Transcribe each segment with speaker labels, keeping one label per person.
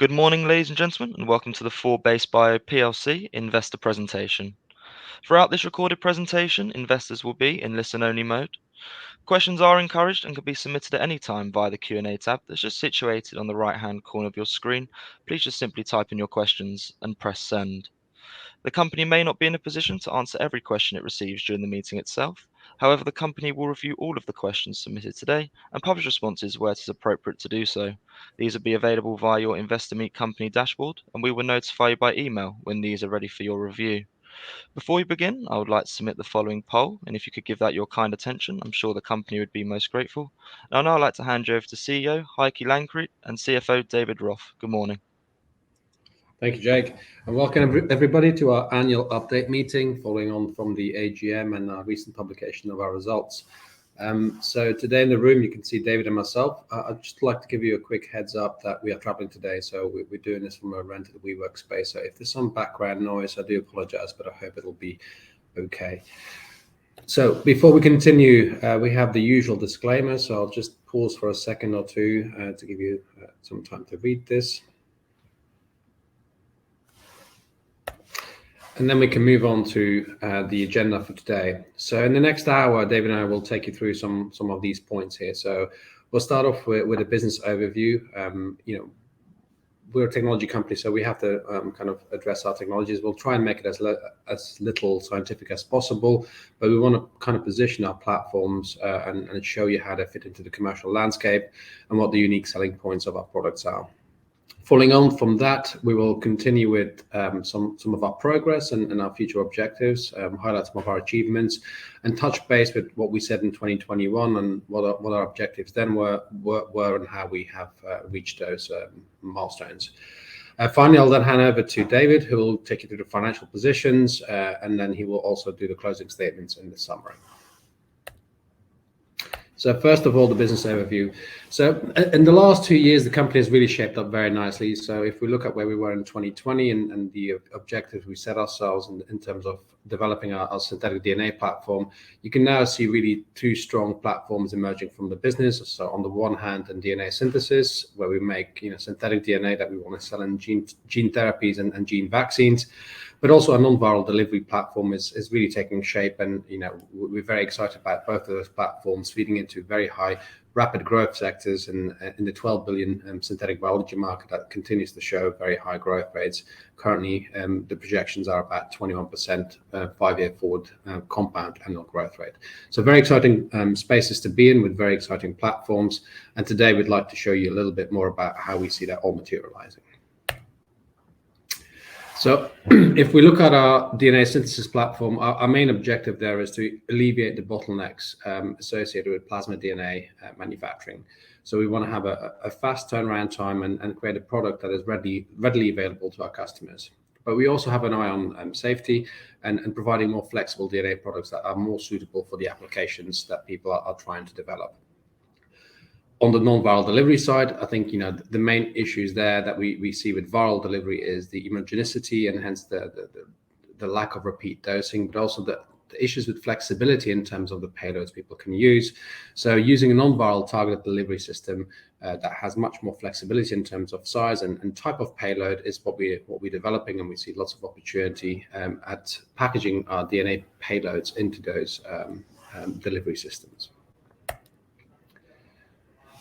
Speaker 1: Good morning, ladies and gentlemen, and welcome to the 4BASEBIO PLC investor presentation. Throughout this recorded presentation, investors will be in listen-only mode. Questions are encouraged and can be submitted at any time via the Q&A tab that's just situated on the right-hand corner of your screen. Please just simply type in your questions and press send. The company may not be in a position to answer every question it receives during the meeting itself. However, the company will review all of the questions submitted today and publish responses where it is appropriate to do so. These will be available via your Investor Meet Company dashboard, and we will notify you by email when these are ready for your review. Before we begin, I would like to submit the following poll, and if you could give that your kind attention, I'm sure the company would be most grateful. And I'd now like to hand you over to CEO Heike Lankriet and CFO David Roth. Good morning.
Speaker 2: Thank you, Jake, and welcome everybody to our annual update meeting following on from the AGM and our recent publication of our results. So today in the room you can see David and myself. I'd just like to give you a quick heads up that we are traveling today, so we're doing this from a rented WeWork space. So if there's some background noise, I do apologize, but I hope it'll be okay. So before we continue, we have the usual disclaimer, so I'll just pause for a second or two to give you some time to read this. And then we can move on to the agenda for today. So in the next hour, David and I will take you through some of these points here. So we'll start off with a business overview. We're a technology company, so we have to kind of address our technologies. We'll try and make it as little scientific as possible, but we want to kind of position our platforms and show you how they fit into the commercial landscape and what the unique selling points of our products are. Following on from that, we will continue with some of our progress and our future objectives, highlight some of our achievements, and touch base with what we said in 2021 and what our objectives then were and how we have reached those milestones. Finally, I'll then hand over to David, who will take you through the financial positions, and then he will also do the closing statements in the summary. So first of all, the business overview. So in the last 2 years, the company has really shaped up very nicely. So if we look at where we were in 2020 and the objectives we set ourselves in terms of developing our synthetic DNA platform, you can now see really two strong platforms emerging from the business. So on the one hand, in DNA synthesis, where we make synthetic DNA that we want to sell in gene therapies and gene vaccines. But also a non-viral delivery platform is really taking shape, and we're very excited about both of those platforms feeding into very high, rapid growth sectors in the 12 billion synthetic biology market that continues to show very high growth rates. Currently, the projections are about 21% 5-year forward compound annual growth rate. So very exciting spaces to be in with very exciting platforms. And today we'd like to show you a little bit more about how we see that all materializing. So if we look at our DNA synthesis platform, our main objective there is to alleviate the bottlenecks associated with plasmid DNA manufacturing. So we want to have a fast turnaround time and create a product that is readily available to our customers. But we also have an eye on safety and providing more flexible DNA products that are more suitable for the applications that people are trying to develop. On the non-viral delivery side, I think the main issues there that we see with viral delivery is the immunogenicity and hence the lack of repeat dosing, but also the issues with flexibility in terms of the payloads people can use. So using a non-viral targeted delivery system that has much more flexibility in terms of size and type of payload is what we're developing, and we see lots of opportunity at packaging our DNA payloads into those delivery systems.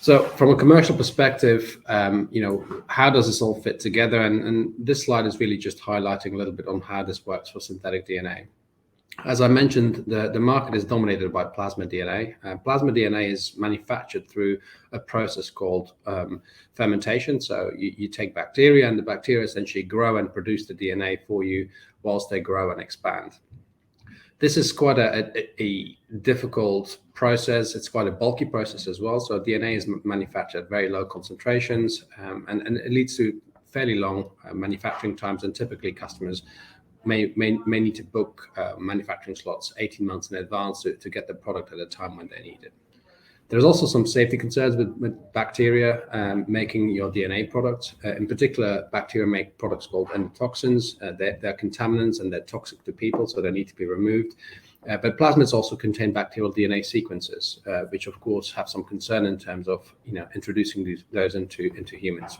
Speaker 2: So from a commercial perspective, how does this all fit together? And this slide is really just highlighting a little bit on how this works for synthetic DNA. As I mentioned, the market is dominated by plasmid DNA. Plasmid DNA is manufactured through a process called fermentation. So you take bacteria, and the bacteria essentially grow and produce the DNA for you whilst they grow and expand. This is quite a difficult process. It's quite a bulky process as well. So DNA is manufactured at very low concentrations, and it leads to fairly long manufacturing times. And typically, customers may need to book manufacturing slots 18 months in advance to get the product at a time when they need it. There's also some safety concerns with bacteria making your DNA products. In particular, bacteria make products called endotoxins. They're contaminants and they're toxic to people, so they need to be removed. But plasmids also contain bacterial DNA sequences, which of course have some concern in terms of introducing those into humans.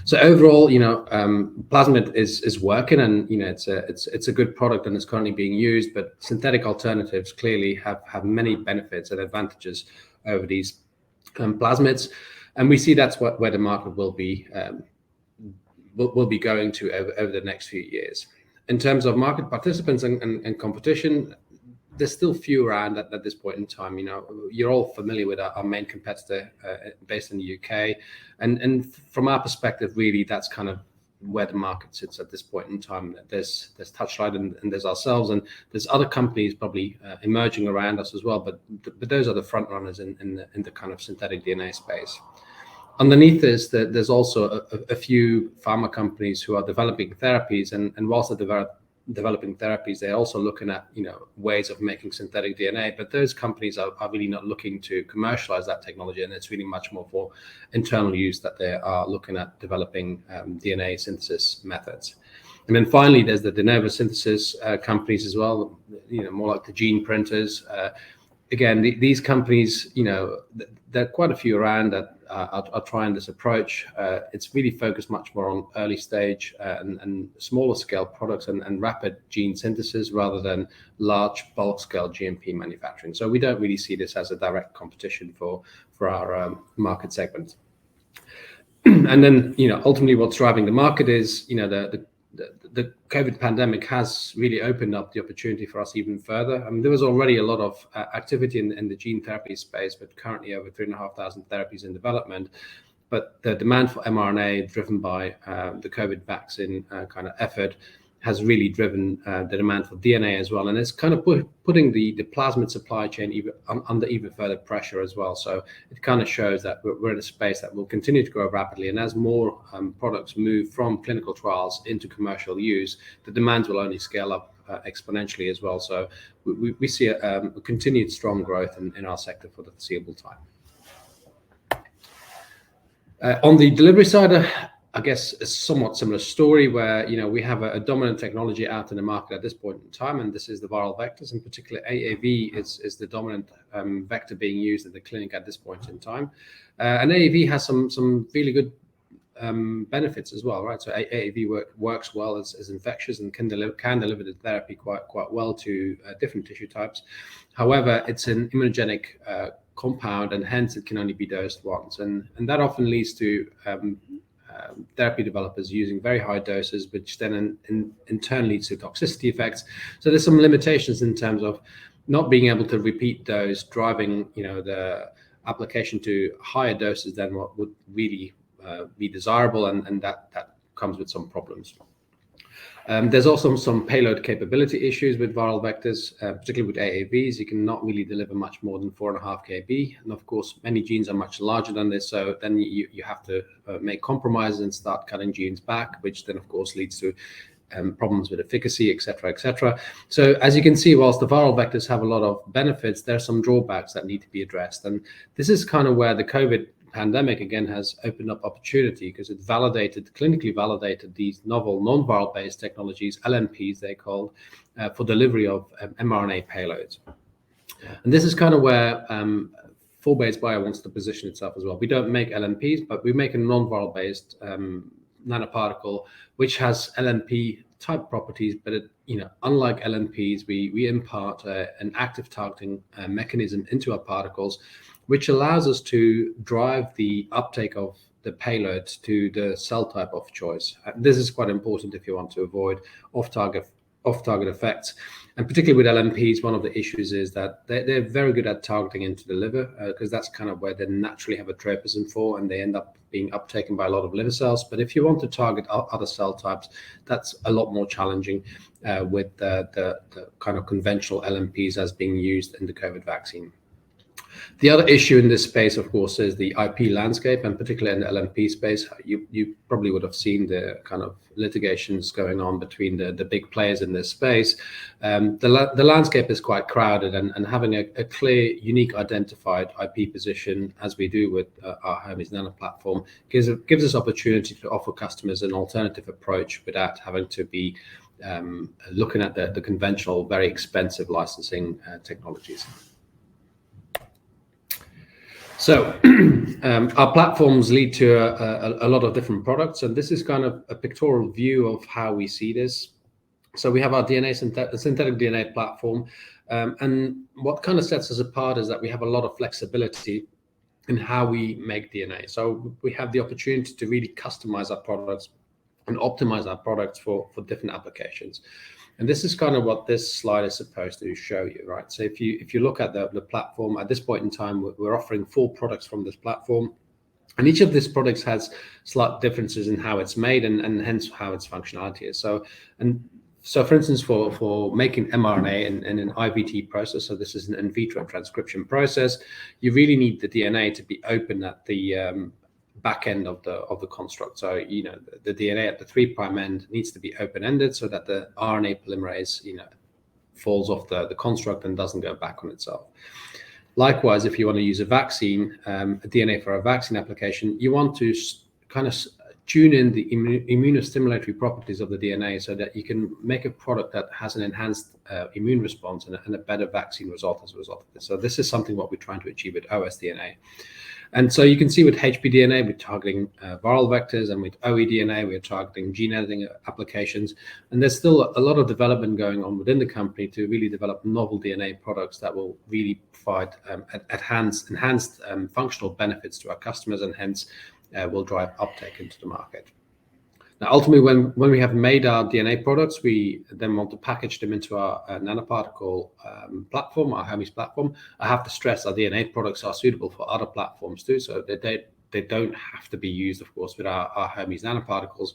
Speaker 2: So overall, plasmid is working, and it's a good product and it's currently being used. But synthetic alternatives clearly have many benefits and advantages over these plasmids, and we see that's where the market will be going to over the next few years. In terms of market participants and competition, there's still few around at this point in time. You're all familiar with our main competitor based in the UK, and from our perspective, really, that's kind of where the market sits at this point in time. There's Touchlight and there's ourselves, and there's other companies probably emerging around us as well. But those are the front runners in the kind of synthetic DNA space. Underneath this, there's also a few pharma companies who are developing therapies, and whilst they're developing therapies, they're also looking at ways of making synthetic DNA. But those companies are really not looking to commercialize that technology, and it's really much more for internal use that they are looking at developing DNA synthesis methods. And then finally, there's the de novo synthesis companies as well, more like the gene printers. Again, these companies, there are quite a few around that are trying this approach. It's really focused much more on early stage and smaller scale products and rapid gene synthesis rather than large bulk scale GMP manufacturing. So we don't really see this as a direct competition for our market segment. And then, ultimately what's driving the market is, the COVID pandemic has really opened up the opportunity for us even further. I mean, there was already a lot of activity in the gene therapy space, but currently over 3,500 therapies in development. But the demand for mRNA, driven by the COVID vaccine kind of effort, has really driven the demand for DNA as well. And it's kind of putting the plasmid supply chain under even further pressure as well. So it kind of shows that we're in a space that will continue to grow rapidly. And as more products move from clinical trials into commercial use, the demand will only scale up exponentially as well. So we see a continued strong growth in our sector for the foreseeable time. On the delivery side, I guess a somewhat similar story where, we have a dominant technology out in the market at this point in time, and this is the viral vectors. In particular, AAV is the dominant vector being used in the clinic at this point in time. And AAV has some really good benefits as well, right? So AAV works well as infectious and can deliver the therapy quite well to different tissue types. However, it's an immunogenic compound, and hence it can only be dosed once, and that often leads to therapy developers using very high doses, which then in turn leads to toxicity effects. So there's some limitations in terms of not being able to repeat dose, driving the application to higher doses than what would really be desirable, and that comes with some problems. There's also some payload capability issues with viral vectors, particularly with AAVs. You cannot really deliver much more than 4.5 kb. And of course, many genes are much larger than this. So then you have to make compromises and start cutting genes back, which then of course leads to problems with efficacy, et cetera. So as you can see, whilst the viral vectors have a lot of benefits, there are some drawbacks that need to be addressed. And this is kind of where the COVID pandemic again has opened up opportunity, because it clinically validated these novel non-viral based technologies, LNPs they're called, for delivery of mRNA payloads. And this is kind of where 4BASEBIO wants to position itself as well. We don't make LNPs, but we make a non-viral based nanoparticle which has LNP type properties, but unlike LNPs, we impart an active targeting mechanism into our particles, which allows us to drive the uptake of the payload to the cell type of choice. This is quite important if you want to avoid off-target effects. And particularly with LNPs, one of the issues is that they're very good at targeting into the liver, because that's kind of where they naturally have a tropism for, and they end up being uptaken by a lot of liver cells. But if you want to target other cell types, that's a lot more challenging with the kind of conventional LNPs as being used in the COVID vaccine. The other issue in this space, of course, is the IP landscape, and particularly in the LNP space. You probably would have seen the kind of litigations going on between the big players in this space. The landscape is quite crowded, and having a clear, unique, identified IP position, as we do with our Hermes Nano platform, gives us opportunity to offer customers an alternative approach without having to be looking at the conventional, very expensive licensing technologies. So our platforms lead to a lot of different products, and this is kind of a pictorial view of how we see this. So we have our synthetic DNA platform, and what kind of sets us apart is that we have a lot of flexibility in how we make DNA. So we have the opportunity to really customize our products and optimize our products for different applications. And this is kind of what this slide is supposed to show you, right? So if you look at the platform, at this point in time, we're offering 4 products from this platform. And each of these products has slight differences in how it's made and hence how its functionality is. So for instance, for making mRNA in an IVT process, so this is an in vitro transcription process, you really need the DNA to be open at the back end of the construct. So the DNA at the 3' end needs to be open-ended so that the RNA polymerase falls off the construct and doesn't go back on itself. Likewise, if you want to use a vaccine, a DNA for a vaccine application, you want to kind of tune in the immunostimulatory properties of the DNA so that you can make a product that has an enhanced immune response and a better vaccine result as a result of this. So this is something what we're trying to achieve with OS-DNA. And so you can see with HPDNA, we're targeting viral vectors, and with OE-DNA, we're targeting gene editing applications. And there's still a lot of development going on within the company to really develop novel DNA products that will really provide enhanced functional benefits to our customers, and hence will drive uptake into the market. Now, ultimately, when we have made our DNA products, we then want to package them into our nanoparticle platform, our Hermes platform. I have to stress our DNA products are suitable for other platforms too, so they don't have to be used, of course, with our Hermes nanoparticles.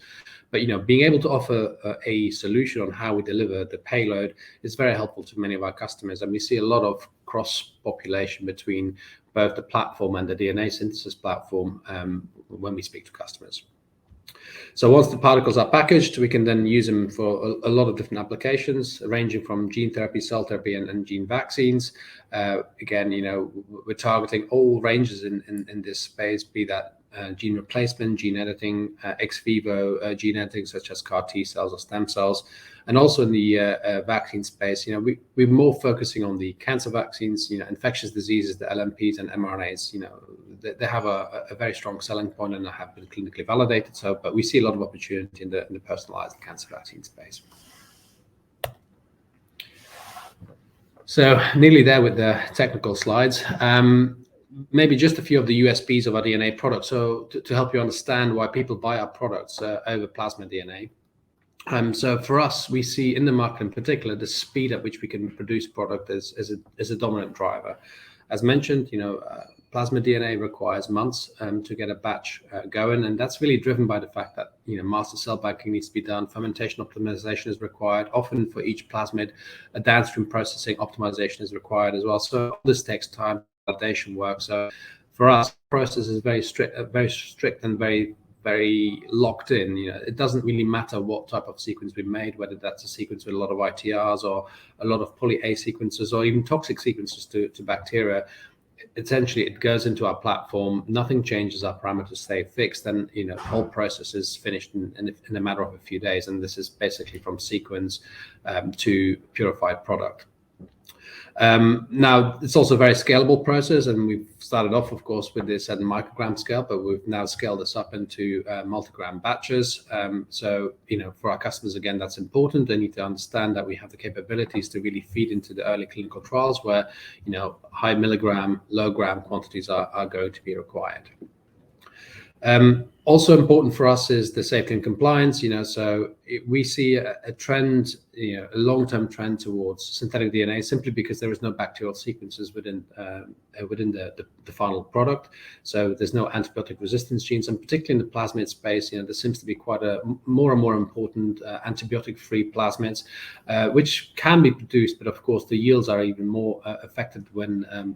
Speaker 2: But being able to offer a solution on how we deliver the payload is very helpful to many of our customers, and we see a lot of cross-population between both the platform and the DNA synthesis platform when we speak to customers. So once the particles are packaged, we can then use them for a lot of different applications, ranging from gene therapy, cell therapy, and gene vaccines. Again, we're targeting all ranges in this space, be that gene replacement, gene editing, ex vivo gene editing, such as CAR T cells or stem cells. And also in the vaccine space, we're more focusing on the cancer vaccines, infectious diseases, the LNPs and mRNAs. They have a very strong selling point and have been clinically validated. But we see a lot of opportunity in the personalized cancer vaccine space. So nearly there with the technical slides. Maybe just a few of the USPs of our DNA products. So to help you understand why people buy our products over plasmid DNA. So for us, we see in the market in particular, the speed at which we can produce product is a dominant driver. As mentioned, plasmid DNA requires months to get a batch going, and that's really driven by the fact that master cell banking needs to be done, fermentation optimization is required. Often for each plasmid, a downstream processing optimization is required as well. So this takes time, validation work. So for us, the process is very strict and very locked in. It doesn't really matter what type of sequence we made, whether that's a sequence with a lot of ITRs or a lot of poly A sequences or even toxic sequences to bacteria. Essentially, it goes into our platform. Nothing changes. Our parameters stay fixed, and the whole process is finished in a matter of a few days. And this is basically from sequence to purified product. Now, it's also a very scalable process, and we've started off, of course, with this at microgram scale, but we've now scaled this up into multigram batches. So, for our customers, again, that's important. They need to understand that we have the capabilities to really feed into the early clinical trials where, high milligram, low gram quantities are going to be required. Also important for us is the safety and compliance. So we see a trend, a long-term trend towards synthetic DNA, simply because there is no bacterial sequences within the final product. So there's no antibiotic resistance genes, and particularly in the plasmid space, there seems to be quite a more and more important antibiotic-free plasmids, which can be produced, but of course the yields are even more affected when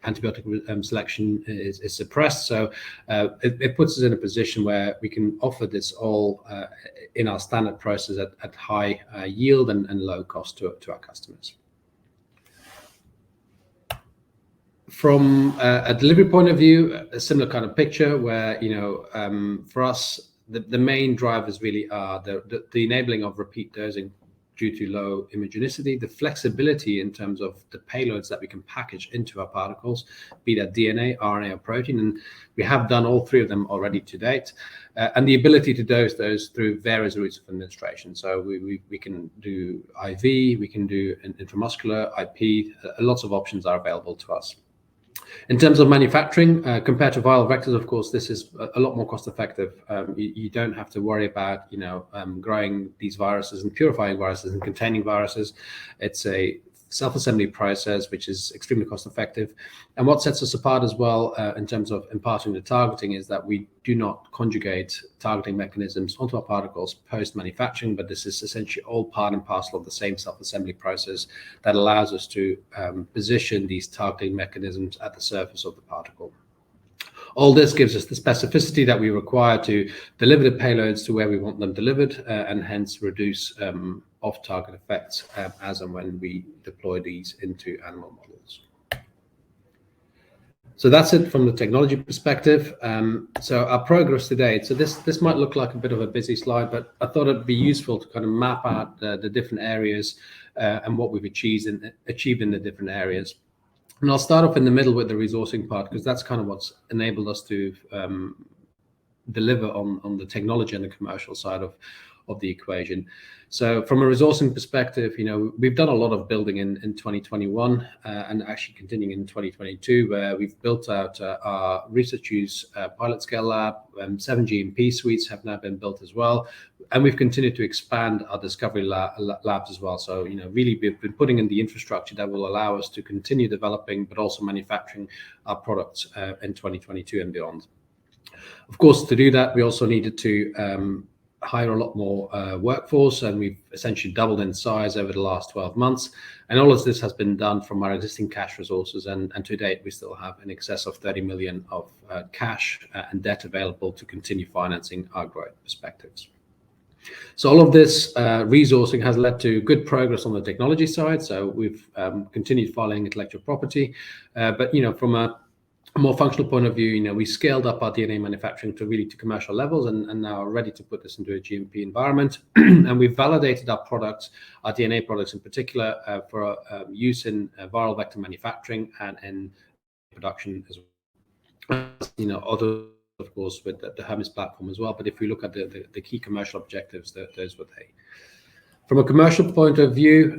Speaker 2: antibiotic selection is suppressed. So it puts us in a position where we can offer this all in our standard process at high yield and low cost to our customers. From a delivery point of view, a similar kind of picture where, for us, the main drivers really are the enabling of repeat dosing due to low immunogenicity, the flexibility in terms of the payloads that we can package into our particles, be that DNA, RNA, or protein, and we have done all three of them already to date, and the ability to dose those through various routes of administration. So we can do IV, we can do intramuscular, IP, lots of options are available to us. In terms of manufacturing, compared to viral vectors, of course, this is a lot more cost effective. You don't have to worry about, growing these viruses and purifying viruses and containing viruses. It's a self-assembly process, which is extremely cost effective. And what sets us apart as well in terms of imparting the targeting is that we do not conjugate targeting mechanisms onto our particles post-manufacturing, but this is essentially all part and parcel of the same self-assembly process that allows us to position these targeting mechanisms at the surface of the particle. All this gives us the specificity that we require to deliver the payloads to where we want them delivered, and hence reduce off-target effects as and when we deploy these into animal models. So that's it from the technology perspective. So our progress to date. So this might look like a bit of a busy slide, but I thought it'd be useful to kind of map out the different areas and what we've achieved in the different areas. And I'll start off in the middle with the resourcing part, because that's kind of what's enabled us to deliver on the technology and the commercial side of the equation. So from a resourcing perspective, we've done a lot of building in 2021 and actually continuing in 2022, where we've built out our research use pilot scale lab. 7 GMP suites have now been built as well. And we've continued to expand our discovery labs as well. So, really we've been putting in the infrastructure that will allow us to continue developing, but also manufacturing our products in 2022 and beyond. Of course, to do that, we also needed to hire a lot more workforce, and we've essentially doubled in size over the last 12 months. And all of this has been done from our existing cash resources. And to date, we still have in excess of 30 million of cash and debt available to continue financing our growth perspectives. So all of this resourcing has led to good progress on the technology side. So we've continued filing intellectual property, but from a more functional point of view, we scaled up our DNA manufacturing to commercial levels, and now are ready to put this into a GMP environment. And we've validated our products, our DNA products in particular, for use in viral vector manufacturing and in production as well. Other, of course, with the Hermes platform as well. But if we look at the key commercial objectives, those were they. From a commercial point of view,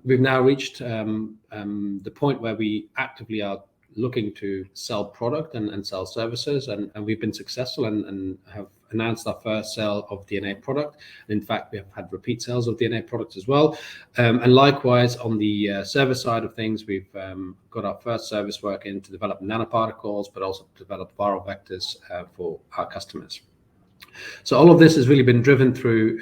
Speaker 2: we've now reached the point where we actively are looking to sell product and sell services, and we've been successful and have announced our first sale of DNA product. In fact, we have had repeat sales of DNA products as well. And likewise, on the service side of things, we've got our first service work in to develop nanoparticles, but also to develop viral vectors for our customers. So all of this has really been driven through,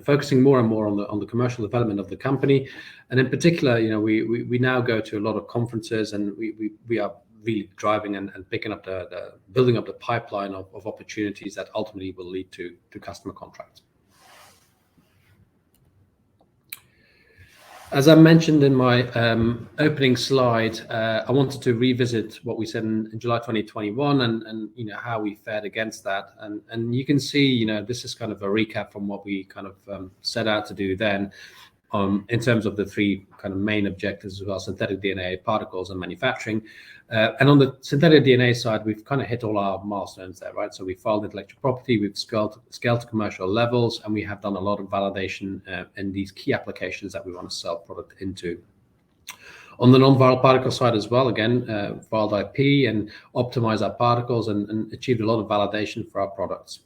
Speaker 2: focusing more and more on the commercial development of the company, and in particular, we now go to a lot of conferences, and we are really driving and picking up the building up the pipeline of opportunities that ultimately will lead to customer contracts. As I mentioned in my opening slide, I wanted to revisit what we said in July 2021 and how we fared against that. And you can see, this is kind of a recap from what we kind of set out to do then in terms of the three kind of main objectives as well: synthetic DNA, particles, and manufacturing. And on the synthetic DNA side, we've kind of hit all our milestones there, right? So we filed intellectual property, we've scaled to commercial levels, and we have done a lot of validation in these key applications that we want to sell product into. On the non-viral particle side as well, again, filed IP and optimized our particles and achieved a lot of validation for our products.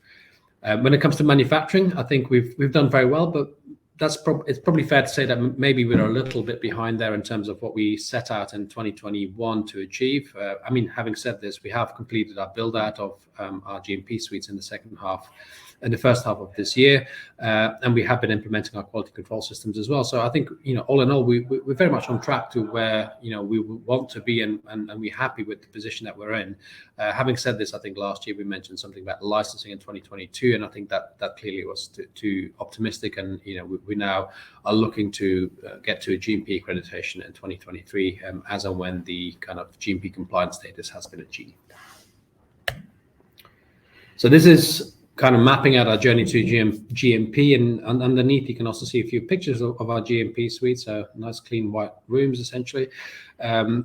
Speaker 2: When it comes to manufacturing, I think we've done very well, but it's probably fair to say that maybe we're a little bit behind there in terms of what we set out in 2021 to achieve. Having said this, we have completed our build out of our GMP suites in the first half of this year, and we have been implementing our quality control systems as well. So I think, all in all, we're very much on track to where we want to be, and we're happy with the position that we're in. Having said this, I think last year we mentioned something about licensing in 2022, and I think that clearly was too optimistic, and we now are looking to get to a GMP accreditation in 2023, as and when the kind of GMP compliance status has been achieved. So this is kind of mapping out our journey to GMP, and underneath you can also see a few pictures of our GMP suite. So nice clean white rooms essentially.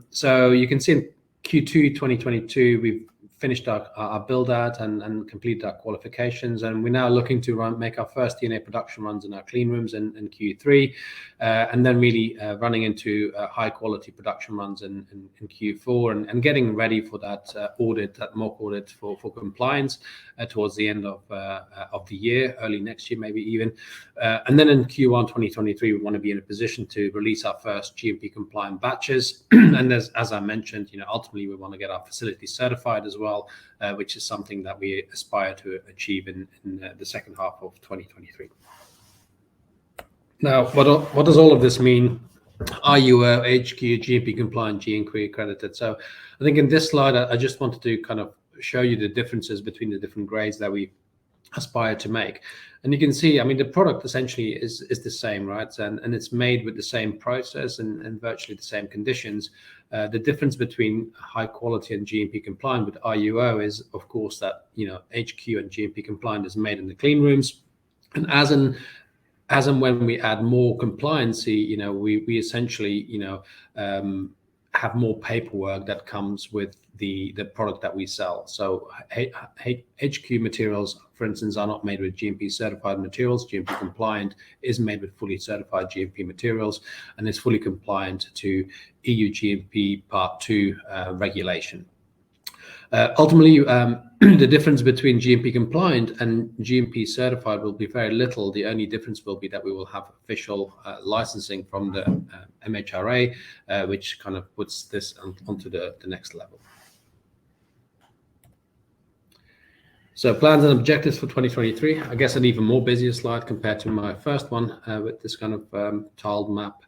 Speaker 2: So you can see in Q2 2022 we've finished our build out and completed our qualifications, and we're now looking to make our first DNA production runs in our clean rooms in Q3, and then really running into high quality production runs in Q4, and getting ready for that audit, that mock audit for compliance towards the end of the year, early next year maybe even, and then in Q1 2023 we want to be in a position to release our first GMP compliant batches. And as I mentioned, ultimately we want to get our facility certified as well, which is something that we aspire to achieve in the second half of 2023. Now, what does all of this mean? RUO, HQ, GMP compliant, GMP accredited. So I think in this slide, I just wanted to kind of show you the differences between the different grades that we aspire to make. And you can see, I mean, the product essentially is the same, right? And it's made with the same process and virtually the same conditions. The difference between high quality and GMP compliant with RUO is, of course, that HQ and GMP compliant is made in the clean rooms, and as and when we add more compliancy, we essentially have more paperwork that comes with the product that we sell. So HQ materials, for instance, are not made with GMP certified materials. GMP compliant is made with fully certified GMP materials and is fully compliant to EU GMP Part 2 regulation. Ultimately, the difference between GMP compliant and GMP certified will be very little. The only difference will be that we will have official licensing from the MHRA, which kind of puts this onto the next level. So plans and objectives for 2023. I guess an even more busier slide compared to my first one with this kind of tiled map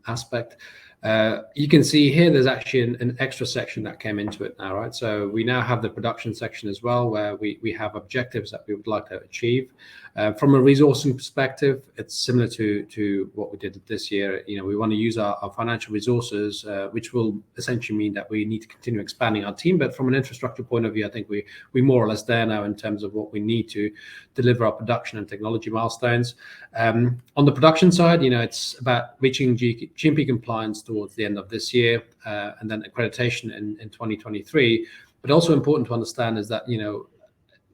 Speaker 2: aspect. You can see here there's actually an extra section that came into it now, right? So we now have the production section as well, where we have objectives that we would like to achieve. From a resourcing perspective, it's similar to what we did this year. We want to use our financial resources, which will essentially mean that we need to continue expanding our team. But from an infrastructure point of view, I think we're more or less there now in terms of what we need to deliver our production and technology milestones. On the production side, it's about reaching GMP compliance towards the end of this year, and then accreditation in 2023. But also important to understand is that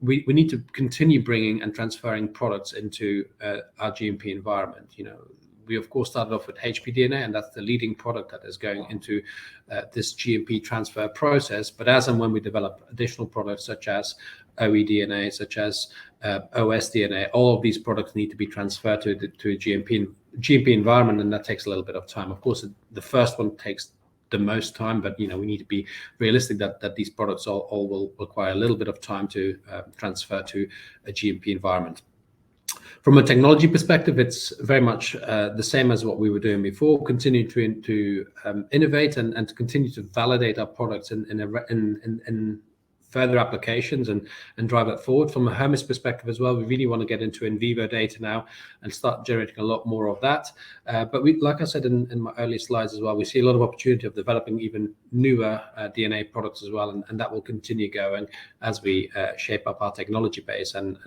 Speaker 2: we need to continue bringing and transferring products into our GMP environment. We of course started off with HPDNA, and that's the leading product that is going into this GMP transfer process. But as and when we develop additional products such as OEDNA, such as OSDNA, all of these products need to be transferred to a GMP environment, and that takes a little bit of time. Of course, the first one takes the most time, but we need to be realistic that these products all will require a little bit of time to transfer to a GMP environment. From a technology perspective, it's very much the same as what we were doing before. Continue to innovate and to continue to validate our products in further applications and drive that forward. From a Hermes perspective as well, we really want to get into in vivo data now and start generating a lot more of that. But we, like I said in my earlier slides as well, we see a lot of opportunity of developing even newer DNA products as well, and that will continue going as we shape up our technology base and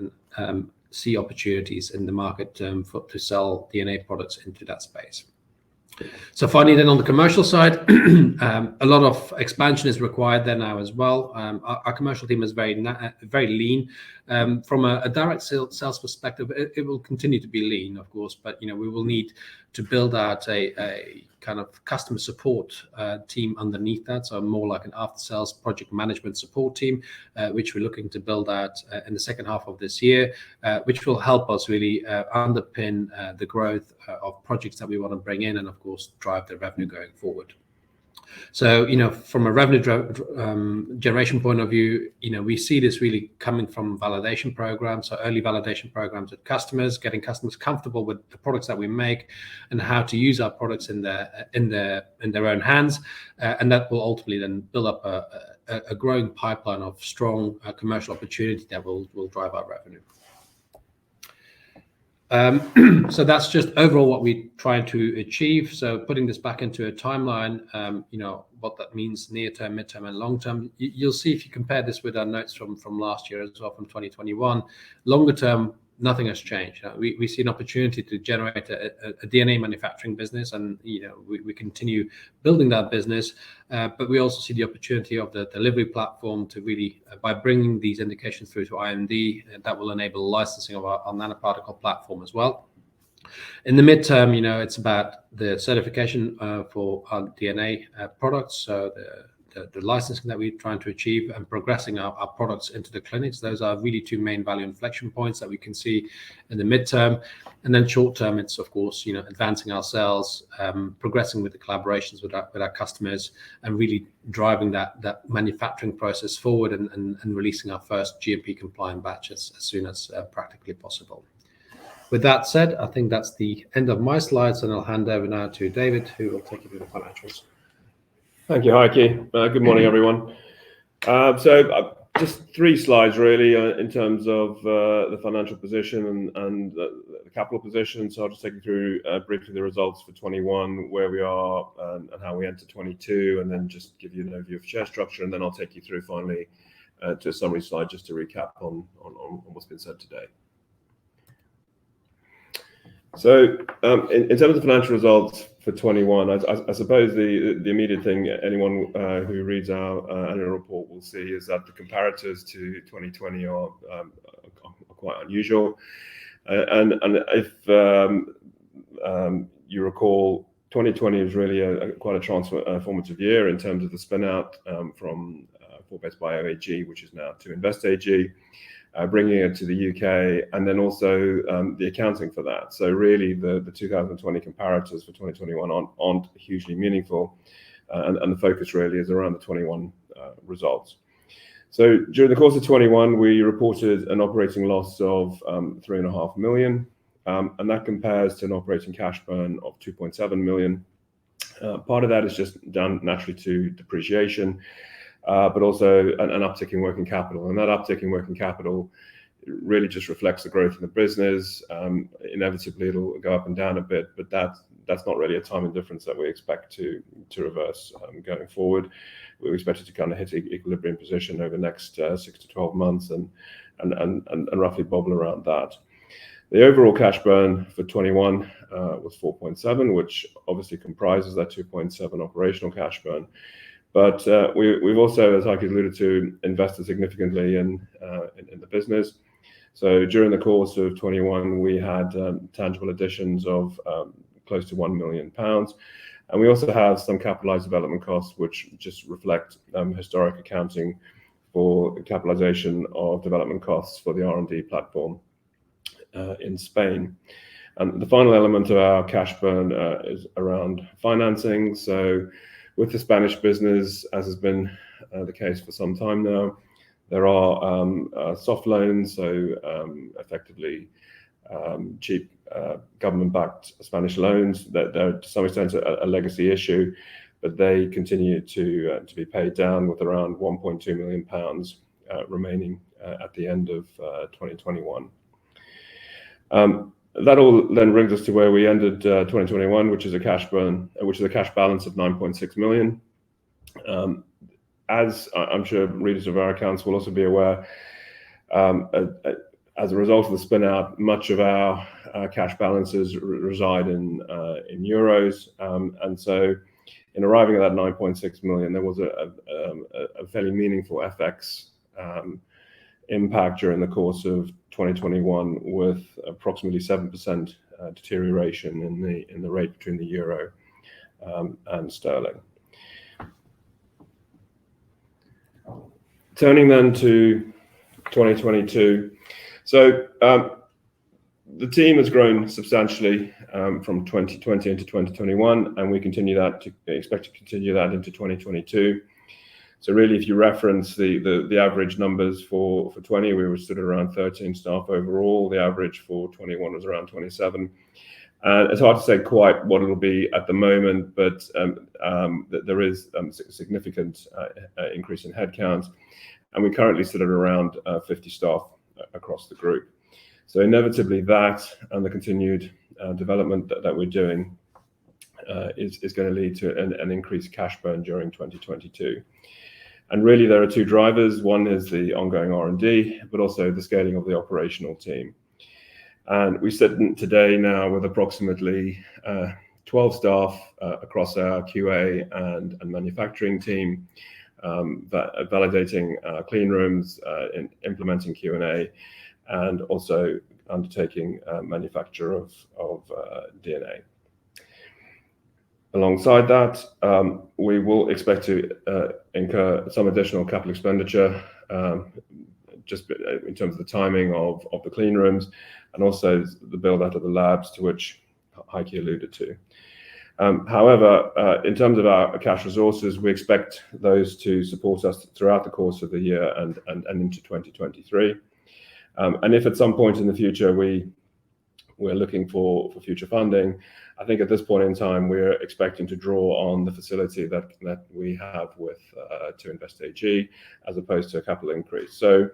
Speaker 2: see opportunities in the market to sell DNA products into that space. So finally, then on the commercial side, a lot of expansion is required there now as well. Our commercial team is very lean. From a direct sales perspective, it will continue to be lean, of course, but we will need to build out a kind of customer support team underneath that, so more like an after-sales project management support team, which we're looking to build out in the second half of this year, which will help us really underpin the growth of projects that we want to bring in, and of course drive the revenue going forward. So, from a revenue generation point of view, we see this really coming from validation programs, so early validation programs with customers, getting customers comfortable with the products that we make and how to use our products in their own hands, and that will ultimately then build up a growing pipeline of strong commercial opportunity that will drive our revenue. So that's just overall what we're trying to achieve. So putting this back into a timeline, what that means near term, midterm, and long term. You'll see if you compare this with our notes from last year as well, from 2021. Longer term, nothing has changed. We see an opportunity to generate a DNA manufacturing business, and we continue building that business. But we also see the opportunity of the delivery platform to really, by bringing these indications through to IND, that will enable licensing of our nanoparticle platform as well. In the midterm, it's about the certification for our DNA products, so the licensing that we're trying to achieve, and progressing our products into the clinics. Those are really two main value inflection points that we can see in the midterm. And then short term, it's of course advancing ourselves, progressing with the collaborations with our customers, and really driving that manufacturing process forward, and releasing our first GMP compliant batches as soon as practically possible. With that said, I think that's the end of my slides, and I'll hand over now to David, who will take you through the financials.
Speaker 3: Thank you, Heike. Good morning, everyone. So just 3 slides really in terms of the financial position and the capital position. So I'll just take you through briefly the results for 21, where we are and how we enter 22, and then just give you an overview of share structure, and then I'll take you through finally to a summary slide just to recap on what's been said today. So in terms of financial results for 21, I suppose the immediate thing anyone who reads our annual report will see is that the comparators to 2020 are quite unusual. And if you recall, 2020 is really quite a transformative year in terms of the spin out from 4BASEBIO AG, which is now to Invest AG. Bringing it to the UK, and then also the accounting for that. So really the 2020 comparators for 2021 aren't hugely meaningful, and the focus really is around the 21 results. So during the course of 21, we reported an operating loss of 3.5 million, and that compares to an operating cash burn of 2.7 million. Part of that is just down naturally to depreciation, but also an uptick in working capital. And that uptick in working capital really just reflects the growth in the business. Inevitably, it'll go up and down a bit, but that's not really a timing difference that we expect to reverse going forward. We expect it to kind of hit equilibrium position over the next 6 to 12 months and roughly bobble around that. The overall cash burn for 21 was 4.7, which obviously comprises that 2.7 operational cash burn. But we've also, as Heike alluded to, invested significantly in the business. So during the course of 21, we had tangible additions of close to £1 million. And we also have some capitalized development costs, which just reflect historic accounting for capitalization of development costs for the R&D platform in Spain. And the final element of our cash burn is around financing. So with the Spanish business, as has been the case for some time now, there are soft loans, so effectively cheap government-backed Spanish loans that they're to some extent a legacy issue, but they continue to be paid down with around £1.2 million remaining at the end of 2021. That all then brings us to where we ended 2021, which is a cash balance of 9.6 million. As I'm sure readers of our accounts will also be aware, as a result of the spin out, much of our cash balances reside in euros, and so in arriving at that 9.6 million, there was a fairly meaningful FX impact during the course of 2021, with approximately 7% deterioration in the rate between the euro and sterling. Turning then to 2022, so the team has grown substantially from 2020 into 2021, and we expect to continue that into 2022. So really, if you reference the average numbers for 20, we were stood at around 13 staff overall. The average for 21 was around 27. It's hard to say quite what it'll be at the moment, but there is a significant increase in headcount, and we currently sit at around 50 staff across the group. So inevitably that and the continued development that we're doing is going to lead to an increased cash burn during 2022. And really there are two drivers. One is the ongoing R&D, but also the scaling of the operational team. And we sit today now with approximately 12 staff across our QA and manufacturing team, validating clean rooms, implementing Q&A, and also undertaking manufacture of DNA. Alongside that, we will expect to incur some additional capital expenditure, just in terms of the timing of the clean rooms, and also the build out of the labs to which Heike alluded to. However, in terms of our cash resources, we expect those to support us throughout the course of the year and into 2023. And if at some point in the future we're looking for future funding, I think at this point in time we're expecting to draw on the facility that we have with to Invest AG, as opposed to a capital increase. So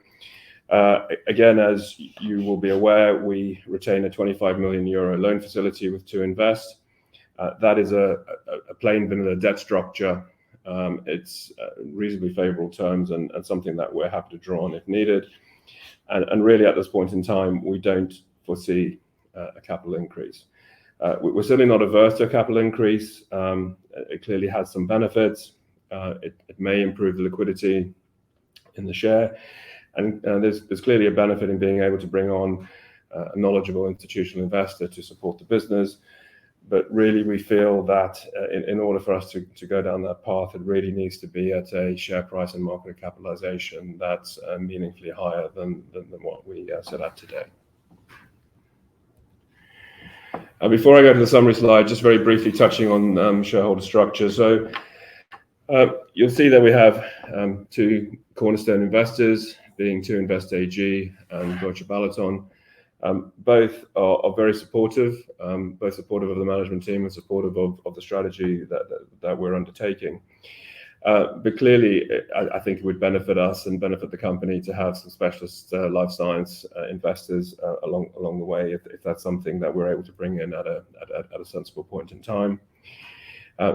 Speaker 3: again, as you will be aware, we retain a 25 million euro loan facility with To Invest. That is a plain vanilla debt structure. It's reasonably favorable terms and something that we're happy to draw on if needed. And really at this point in time, we don't foresee a capital increase. We're certainly not averse to a capital increase. It clearly has some benefits. It may improve the liquidity in the share. And there's clearly a benefit in being able to bring on a knowledgeable institutional investor to support the business. But really, we feel that in order for us to go down that path, it really needs to be at a share price and market capitalization that's meaningfully higher than what we set at today. Before I go to the summary slide, just very briefly touching on shareholder structure. So you'll see that we have two cornerstone investors, being To Invest AG and Deutsche Balaton. Both are very supportive, both supportive of the management team and supportive of the strategy that we're undertaking. But clearly, I think it would benefit us and benefit the company to have some specialist life science investors along the way, if that's something that we're able to bring in at a sensible point in time.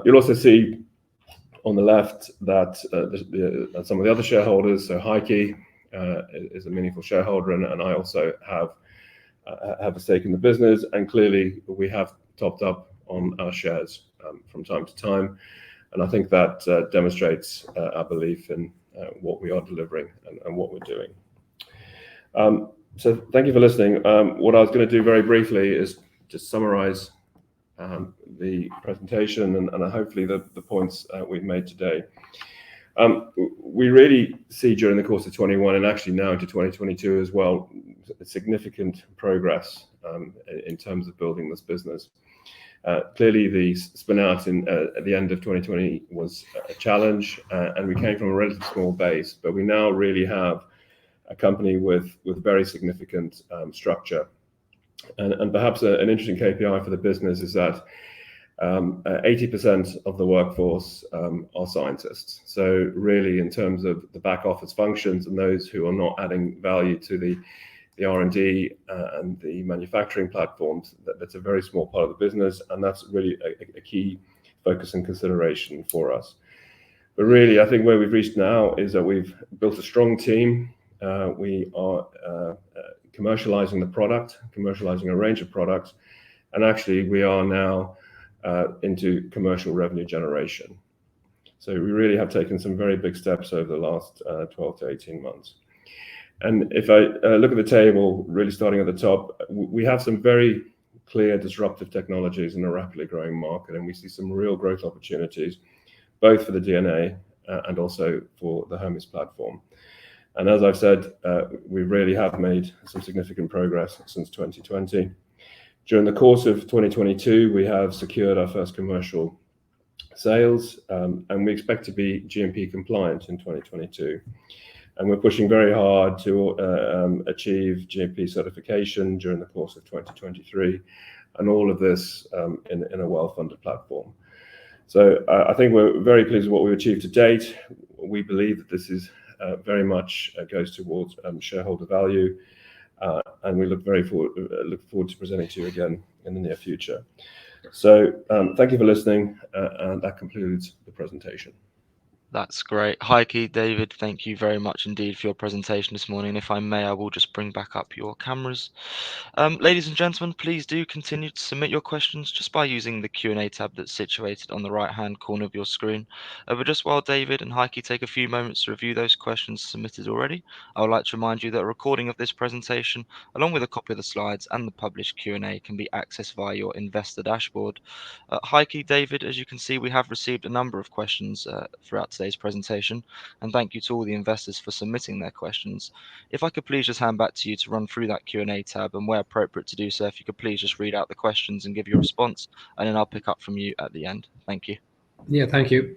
Speaker 3: You'll also see on the left that some of the other shareholders, so Heike is a meaningful shareholder, and I also have a stake in the business, and clearly we have topped up on our shares from time to time, and I think that demonstrates our belief in what we are delivering and what we're doing. So thank you for listening. What I was going to do very briefly is just summarize the presentation and hopefully the points we've made today. We really see during the course of 21 and actually now into 2022 as well, significant progress in terms of building this business. Clearly the spin out at the end of 2020 was a challenge, and we came from a relatively small base, but we now really have a company with very significant structure. And perhaps an interesting KPI for the business is that 80% of the workforce are scientists. So really, in terms of the back office functions and those who are not adding value to the R&D and the manufacturing platforms, that's a very small part of the business, and that's really a key focus and consideration for us. But really, I think where we've reached now is that we've built a strong team. We are commercializing the product, commercializing a range of products, and actually we are now into commercial revenue generation. So we really have taken some very big steps over the last 12 to 18 months. And if I look at the table, really starting at the top, we have some very clear disruptive technologies in a rapidly growing market, and we see some real growth opportunities, both for the DNA and also for the Hermes platform. And as I've said, we really have made some significant progress since 2020. During the course of 2022, we have secured our first commercial sales, and we expect to be GMP compliant in 2022. And we're pushing very hard to achieve GMP certification during the course of 2023, and all of this in a well-funded platform. So I think we're very pleased with what we've achieved to date. We believe that this is very much goes towards shareholder value. and we look forward to presenting to you again in the near future. So thank you for listening, and that concludes the presentation.
Speaker 1: That's great. Heike, David, thank you very much indeed for your presentation this morning. If I may, I will just bring back up your cameras. Ladies and gentlemen, please do continue to submit your questions just by using the Q&A tab that's situated on the right-hand corner of your screen. But just while David and Heike take a few moments to review those questions submitted already, I would like to remind you that a recording of this presentation, along with a copy of the slides and the published Q&A, can be accessed via your investor dashboard. Heike, David, as you can see, we have received a number of questions throughout today's presentation, and thank you to all the investors for submitting their questions. If I could please just hand back to you to run through that Q&A tab, and where appropriate to do so, if you could please just read out the questions and give your response, and then I'll pick up from you at the end. Thank you.
Speaker 2: Yeah, thank you.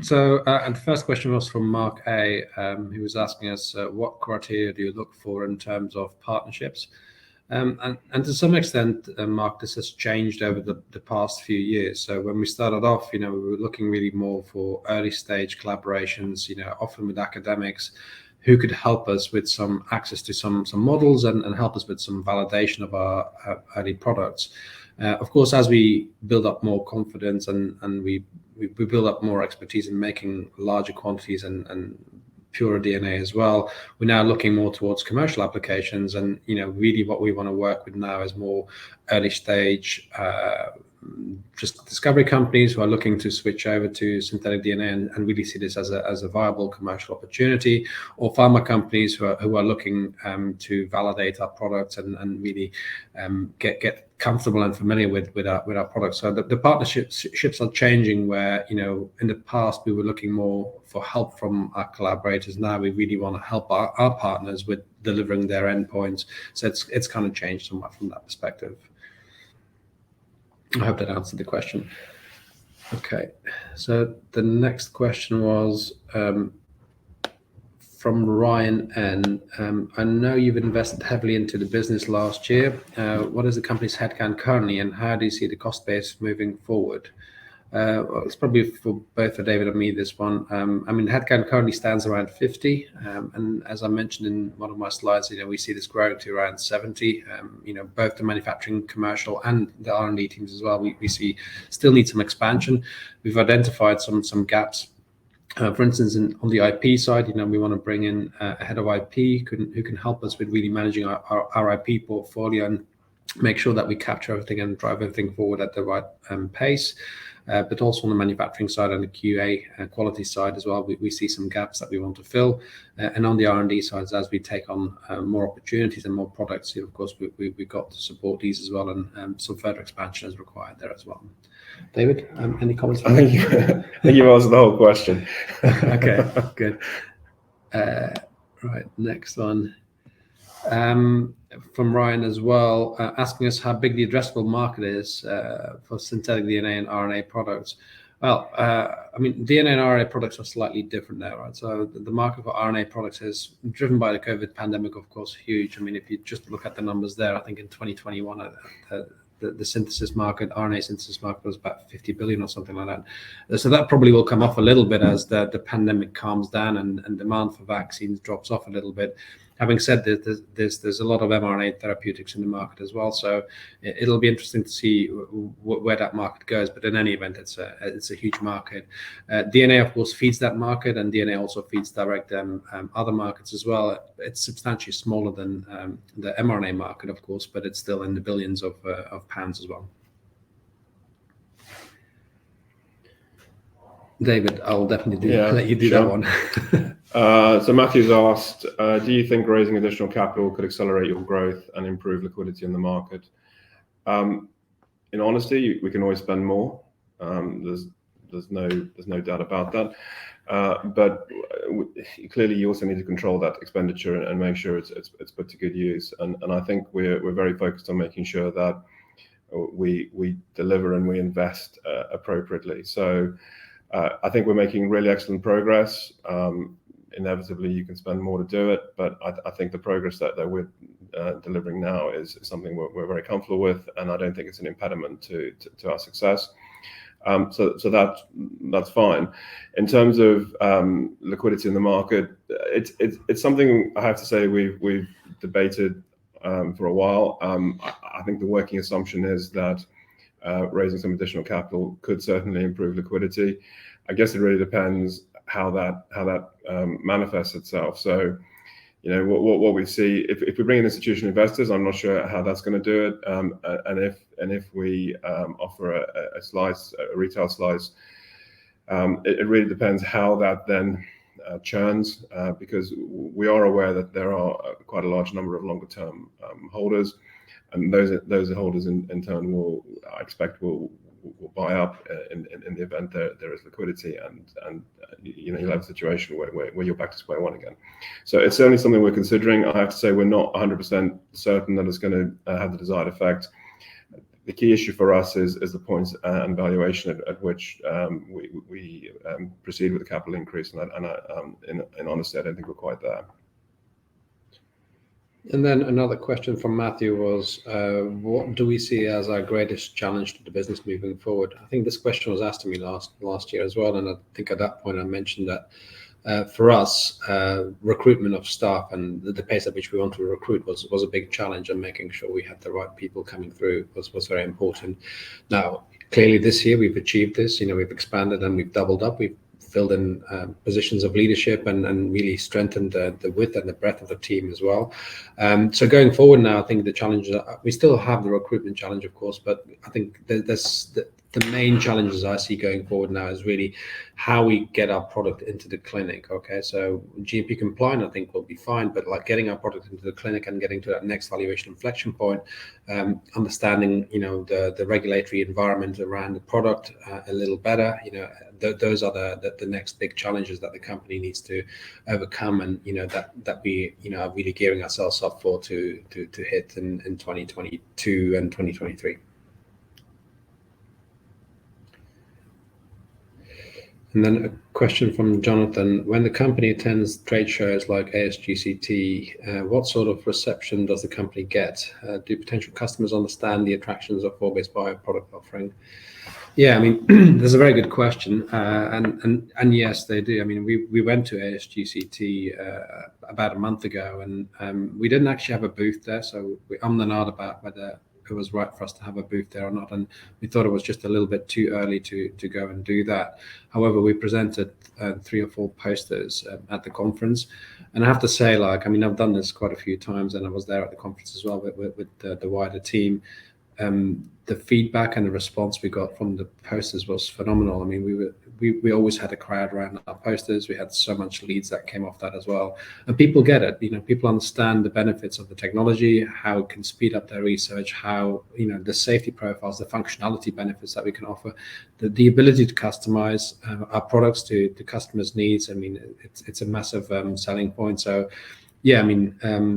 Speaker 2: So and the first question was from Mark A, who was asking us, what criteria do you look for in terms of partnerships? And to some extent, Mark, this has changed over the past few years. So when we started off, we were looking really more for early stage collaborations, often with academics who could help us with some access to some models and help us with some validation of our early products. Of course, as we build up more confidence and we build up more expertise in making larger quantities and pure DNA as well, we're now looking more towards commercial applications, and really what we want to work with now is more early stage just discovery companies who are looking to switch over to synthetic DNA and really see this as a viable commercial opportunity, or pharma companies who are looking to validate our products and really get comfortable and familiar with our products. So the partnerships are changing, where in the past we were looking more for help from our collaborators. Now we really want to help our partners with delivering their endpoints. So it's kind of changed somewhat from that perspective. I hope that answered the question. Okay, so the next question was from Ryan N. I know you've invested heavily into the business last year. What is the company's headcount currently, and how do you see the cost base moving forward? Well, it's probably for both for David and me, this one. Headcount currently stands around 50, and as I mentioned in one of my slides, we see this growing to around 70. Both the manufacturing, commercial, and the R&D teams as well. We see still need some expansion. We've identified some gaps. For instance, on the IP side, we want to bring in a head of IP who can help us with really managing our IP portfolio and make sure that we capture everything and drive everything forward at the right pace. But also on the manufacturing side and the QA quality side as well, we see some gaps that we want to fill. And on the R&D side, as we take on more opportunities and more products, of course, we've got to support these as well, and some further expansion is required there as well. David, any comments?
Speaker 3: I think you've answered the whole question.
Speaker 2: Okay, good. Right, next one. From Ryan as well, asking us how big the addressable market is for synthetic DNA and RNA products. Well, DNA and RNA products are slightly different now, right? So the market for RNA products is driven by the COVID pandemic, of course, huge. If you just look at the numbers there, I think in 2021, the synthesis market, RNA synthesis market, was about 50 billion or something like that. So that probably will come off a little bit as the pandemic calms down and demand for vaccines drops off a little bit. Having said that, there's a lot of mRNA therapeutics in the market as well, so it'll be interesting to see where that market goes. But in any event, it's a huge market. DNA, of course, feeds that market, and DNA also feeds direct other markets as well. It's substantially smaller than the mRNA market, of course, but it's still in the billions of pounds as well. David, I'll definitely let you do that one.
Speaker 3: So Matthew's asked, do you think raising additional capital could accelerate your growth and improve liquidity in the market? In honesty, we can always spend more. There's no doubt about that. But clearly, you also need to control that expenditure and make sure it's put to good use. And I think we're very focused on making sure that we deliver and we invest appropriately. So I think we're making really excellent progress. Inevitably, you can spend more to do it, but I think the progress that we're delivering now is something we're very comfortable with, and I don't think it's an impediment to our success. So that's fine. In terms of liquidity in the market, it's something I have to say we've debated for a while. I think the working assumption is that raising some additional capital could certainly improve liquidity. I guess it really depends how that manifests itself. So, what we see, if we bring in institutional investors, I'm not sure how that's going to do it. And if we offer a retail slice, it really depends how that then churns, because we are aware that there are quite a large number of longer term holders, and those holders in turn I expect will buy up in the event there is liquidity, and you'll have a situation where you're back to square one again. So it's certainly something we're considering. I have to say we're not 100% certain that it's going to have the desired effect. The key issue for us is the points and valuation at which we proceed with the capital increase, and in honesty, I don't think we're quite there.
Speaker 2: And then another question from Matthew was, what do we see as our greatest challenge to the business moving forward? I think this question was asked to me last year as well, and I think at that point I mentioned that for us, recruitment of staff and the pace at which we want to recruit was a big challenge, and making sure we had the right people coming through was very important. Now, clearly this year we've achieved this. We've expanded and we've doubled up. We've filled in positions of leadership and really strengthened the width and the breadth of the team as well. So going forward now, I think the challenges we still have the recruitment challenge, of course, but I think the main challenges I see going forward now is really how we get our product into the clinic. Okay, so GMP compliant, I think, will be fine, but like getting our product into the clinic and getting to that next valuation inflection point, understanding the regulatory environment around the product a little better. Those are the next big challenges that the company needs to overcome, and that we are really gearing ourselves up for to hit in 2022 and 2023. And then a question from Jonathan: when the company attends trade shows like ASGCT, what sort of reception does the company get? Do potential customers understand the attractions of 4BASEBIO product offering? Yeah, I mean, that's a very good question, and yes, they do. I mean, we went to ASGCT about a month ago, and we didn't actually have a booth there, so we ummed and ahed about whether it was right for us to have a booth there or not, and we thought it was just a little bit too early to go and do that. However, we presented 3 or 4 posters at the conference, and I have to say, I've done this quite a few times, and I was there at the conference as well with the wider team. The feedback and the response we got from the posters was phenomenal. I mean, we always had a crowd around our posters. We had so much leads that came off that as well, and people get it. People understand the benefits of the technology, how it can speed up their research, how the safety profiles, the functionality benefits that we can offer, the ability to customize our products to customers' needs. I mean, it's a massive selling point. So yeah, I mean,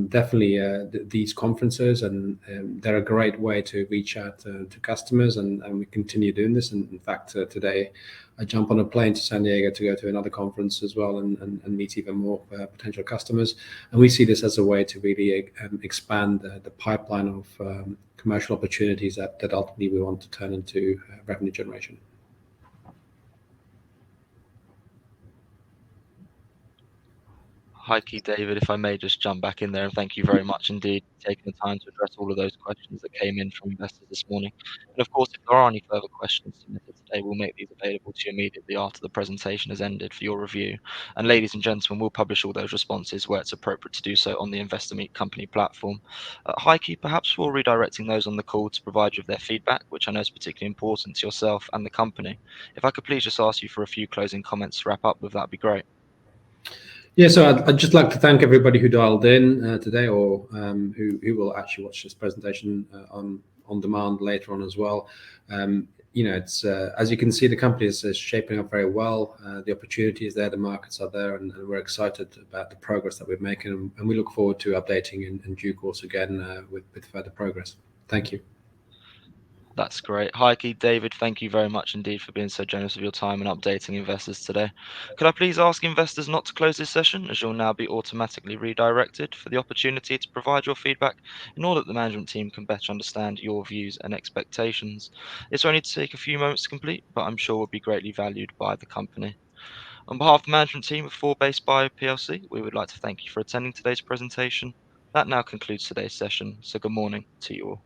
Speaker 2: definitely these conferences, and they're a great way to reach out to customers, and we continue doing this. And in fact, today I jump on a plane to San Diego to go to another conference as well, and meet even more potential customers. And we see this as a way to really expand the pipeline of commercial opportunities that ultimately we want to turn into revenue generation.
Speaker 1: Hi, Keith, David, if I may just jump back in there, and thank you very much indeed for taking the time to address all of those questions that came in from investors this morning. And of course, if there are any further questions submitted today, we'll make these available to you immediately after the presentation has ended for your review. And ladies and gentlemen, we'll publish all those responses where it's appropriate to do so on the Investor Meet Company platform. Hi, Keith, perhaps for redirecting those on the call to provide you with their feedback, which I know is particularly important to yourself and the company. If I could please just ask you for a few closing comments to wrap up with, that'd be great.
Speaker 2: Yeah, so I'd just like to thank everybody who dialed in today, or who will actually watch this presentation on demand later on as well. It's as you can see, the company is shaping up very well. The opportunity is there, the markets are there, and we're excited about the progress that we're making, and we look forward to updating in due course again with further progress. Thank you.
Speaker 1: That's great. Hi, Keith, David, thank you very much indeed for being so generous with your time and updating investors today. Could I please ask investors not to close this session, as you'll now be automatically redirected for the opportunity to provide your feedback in order that the management team can better understand your views and expectations. It's only to take a few moments to complete, but I'm sure will be greatly valued by the company. On behalf of the management team of 4BASEBIO PLC, we would like to thank you for attending today's presentation. That now concludes today's session. So good morning to you all.